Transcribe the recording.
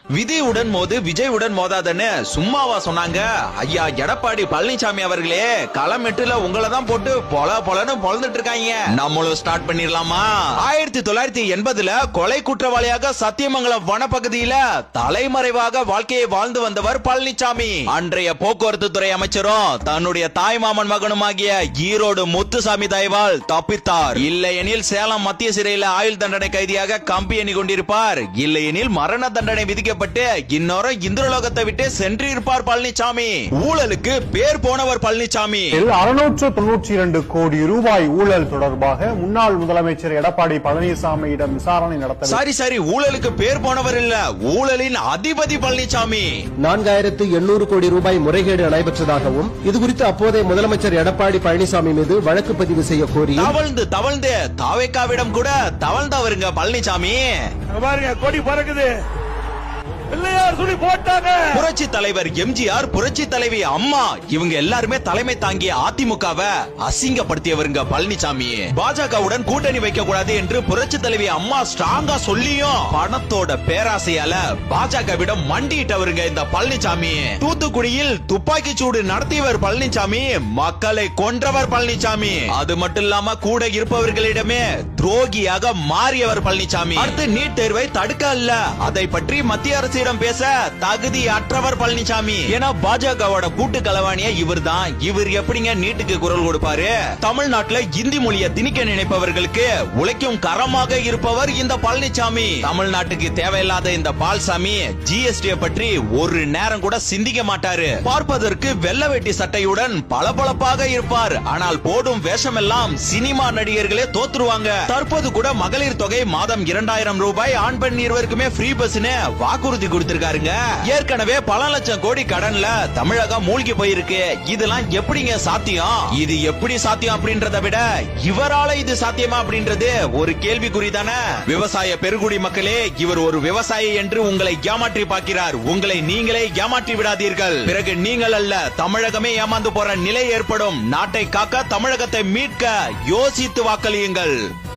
விதியுடன் மோது விஜயுடன் மோதாதன்னு சும்மாவா சொன்னாங்க? ஐயா எடப்பாடி பழனிசாமி அவர்களே, களமெட்டுல உங்களை தான் போட்டு பொலன்னு பொழந்துட்டு இருக்காங்க. நம்மளும் ஸ்டார்ட் பண்ணிடலாமா? 1980ல கொலை குற்றவாளியாக சத்தியமங்கலம் வனப்பகுதியில தலைமறைவாக வாழ்க்கையை வாழ்ந்து வந்தவர் பழனிசாமி. அன்றைய போக்குவரத்து துறை அமைச்சரும் தன்னுடைய தாய்மாமன் மகனுமாகிய ஈரோடு முத்துசாமி தயவால் தப்பித்தார். இல்லையெனில் சேலம் மத்திய சிறையில் ஆயுள் தண்டனை கைதியாக கம்பி எண்ணி கொண்டிருப்பார். இல்லையெனில் மரண தண்டனை விதிக்க இன்னொரு இந்திரலோகத்தை விட்டு சென்றிருப்பார் பழனிசாமி. ஊழலுக்கு பேர் போனவர் பழனிசாமி. 692 கோடி ரூபாய் ஊழல் தொடர்பாக முன்னாள் முதலமைச்சர் எடப்பாடி பழனிசாமியிடம் விசாரணை நடத்த. சரி ஊழலுக்கு பேர் போனவர் இல்ல, ஊழலின் அதிபதி பழனிசாமி. 4800 கோடி ரூபாய் முறைகேடு நடைபெற்றதாகவும் இதுகுறித்து அப்போதைய முதலமைச்சர் எடப்பாடி பழனிசாமி மீது வழக்கு பதிவு செய்ய கோரி தவழ்ந்து தாவேக்காவிடம் கூட தவழ்ந்தவருங்க பழனிசாமி. பாருங்க கொடி பறக்குது. புரட்சி தலைவர் எம்ஜிஆர், புரட்சி தலைவி அம்மா, இவங்க எல்லாருமே தலைமை தாங்கிய அதிமுகவை அசிங்கப்படுத்தியவருங்க பழனிசாமி. பாஜகவுடன் கூட்டணி வைக்க கூடாது என்று புரட்சி தலைவி அம்மா ஸ்ட்ராங்கா சொல்லியும் பணத்தோட பேராசையால பாஜகவிடம் மண்டியிட்டவருங்க இந்த பழனிசாமி. தூத்துக்குடியில் துப்பாக்கி சூடு நடத்தியவர் பழனிசாமி, மக்களை கொன்றவர் பழனிசாமி. அது மட்டும் இல்லாம கூட இருப்பவர்களிடமே துரோகியாக மாறியவர் பழனிசாமி. அடுத்து நீட் தேர்வை தடுக்க அல்ல, அதை பற்றி மத்திய அரசு பேச தகுதி அற்றவர் பழனிசாமி. ஏன்னா பாஜகவோட கூட்டு கலவாணிய இவர் தான். இவர் எப்படிங்க நீட்டுக்கு குரல் கொடுப்பாரு? தமிழ்நாட்டுல இந்தி மொழியை திணிக்க நினைப்பவர்களுக்கு உழைக்கும் கரமாக இருப்பவர் இந்த பழனிசாமி. தமிழ்நாட்டுக்கு தேவையில்லாத இந்த பால்சாமி ஜிஎஸ்டி பற்றி ஒரு நேரம் கூட சிந்திக்க மாட்டாரு. பார்ப்பதற்கு வெள்ள வேட்டி சட்டையுடன் பளபளப்பாக இருப்பார். ஆனால் போடும் வேஷம் எல்லாம் சினிமா நடிகர்களே தோத்துருவாங்க. தற்போது கூட மகளிர் தொகை மாதம் 2000 ரூபாய், ஆண் பெண் இருவருக்குமே ஃப்ரீ பஸ்னு வாக்குறுதி கொடுத்திருக்காருங்க. ஏற்கனவே பல லட்சம் கோடி கடன்ல தமிழகம் மூழ்கி போயிருக்கு. இதெல்லாம் எப்படிங்க சாத்தியம்? இது எப்படி சாத்தியம் அப்படின்றத விட இவரால இது சாத்தியமா அப்படின்றது ஒரு கேள்விக்குறி தானே. விவசாய பெருங்குடி மக்களே, இவர் ஒரு விவசாயி என்று உங்களை ஏமாற்றி பார்க்கிறார். உங்களை நீங்களே ஏமாற்றி விடாதீர்கள். பிறகு நீங்கள் அல்ல, தமிழகமே ஏமாந்து போற நிலை ஏற்படும். நாட்டை காக்க, தமிழகத்தை மீட்க யோசித்து வாக்களியுங்கள்.